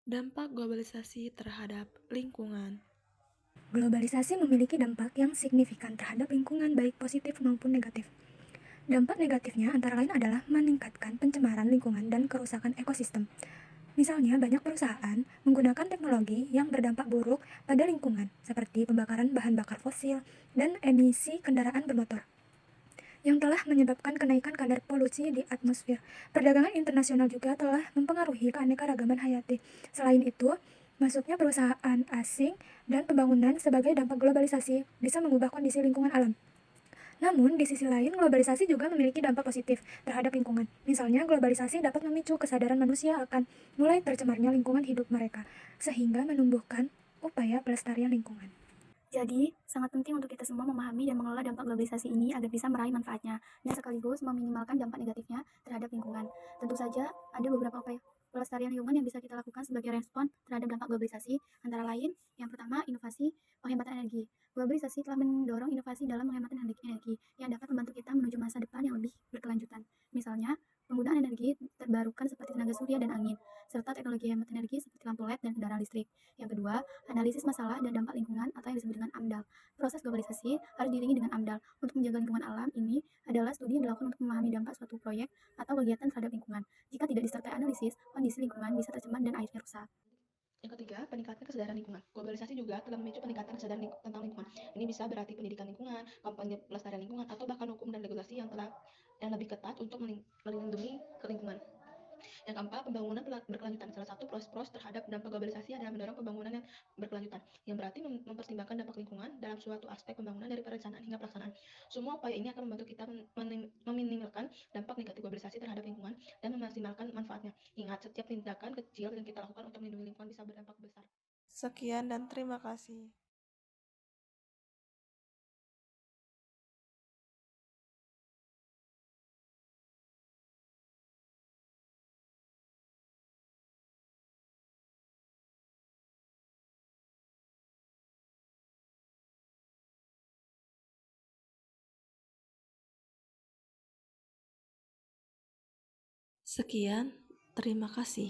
Dampak globalisasi terhadap lingkungan. Globalisasi memiliki dampak yang signifikan terhadap lingkungan baik positif maupun negatif. Dampak negatifnya antara lain adalah meningkatkan pencemaran lingkungan dan kerusakan ekosistem. Misalnya, banyak perusahaan menggunakan teknologi yang berdampak buruk pada lingkungan, seperti pembakaran bahan bakar fosil dan emisi kendaraan bermotor, yang telah menyebabkan kenaikan kadar polusi di atmosfer. Perdagangan internasional juga telah mempengaruhi keanekaragaman hayati. Selain itu, masuknya perusahaan asing dan pembangunan sebagai dampak globalisasi bisa mengubah kondisi lingkungan alam. Namun, di sisi lain, globalisasi juga memiliki dampak positif terhadap lingkungan. Misalnya, globalisasi dapat memicu kesadaran manusia akan mulai tercemarnya lingkungan hidup mereka, sehingga menumbuhkan upaya pelestarian lingkungan. Jadi, sangat penting untuk kita semua memahami dan mengelola dampak globalisasi ini agar bisa meraih manfaatnya, dan sekaligus meminimalkan dampak negatifnya terhadap lingkungan. Tentu saja, ada beberapa upaya pelestarian lingkungan yang bisa kita lakukan sebagai respon terhadap dampak globalisasi, antara lain, yang pertama, inovasi penghematan energi. Globalisasi telah mendorong inovasi dalam penghematan energi yang dapat membantu kita menuju masa depan yang lebih berkelanjutan. Misalnya, penggunaan energi terbarukan seperti tenaga surya dan angin, serta teknologi hemat energi seperti lampu LED dan kendaraan listrik. Yang kedua, analisis masalah dan dampak lingkungan atau yang disebut dengan AMDAL. Proses globalisasi harus diiringi dengan AMDAL. Untuk menjaga lingkungan alam ini adalah studi yang dilakukan untuk memahami dampak suatu proyek atau kegiatan terhadap lingkungan. Jika tidak disertai analisis, kondisi lingkungan bisa tercemar dan akhirnya rusak. Yang ketiga, peningkatan kesadaran lingkungan. Globalisasi juga telah memicu peningkatan kesadaran tentang lingkungan. Ini bisa berarti pendidikan lingkungan, kampanye pelestarian lingkungan, atau bahkan hukum dan regulasi yang lebih ketat untuk melindungi lingkungan. Yang keempat, pembangunan berkelanjutan. Salah satu pros terhadap dampak globalisasi adalah mendorong pembangunan yang berkelanjutan, yang berarti mempertimbangkan dampak lingkungan dalam suatu aspek pembangunan dari perencanaan hingga pelaksanaan. Semua upaya ini akan membantu kita meminimalkan dampak negatif globalisasi terhadap lingkungan dan memaksimalkan manfaatnya. Ingat, setiap tindakan kecil yang kita lakukan untuk melindungi lingkungan bisa berdampak besar. Sekian dan terima kasih. Sekian, terima kasih.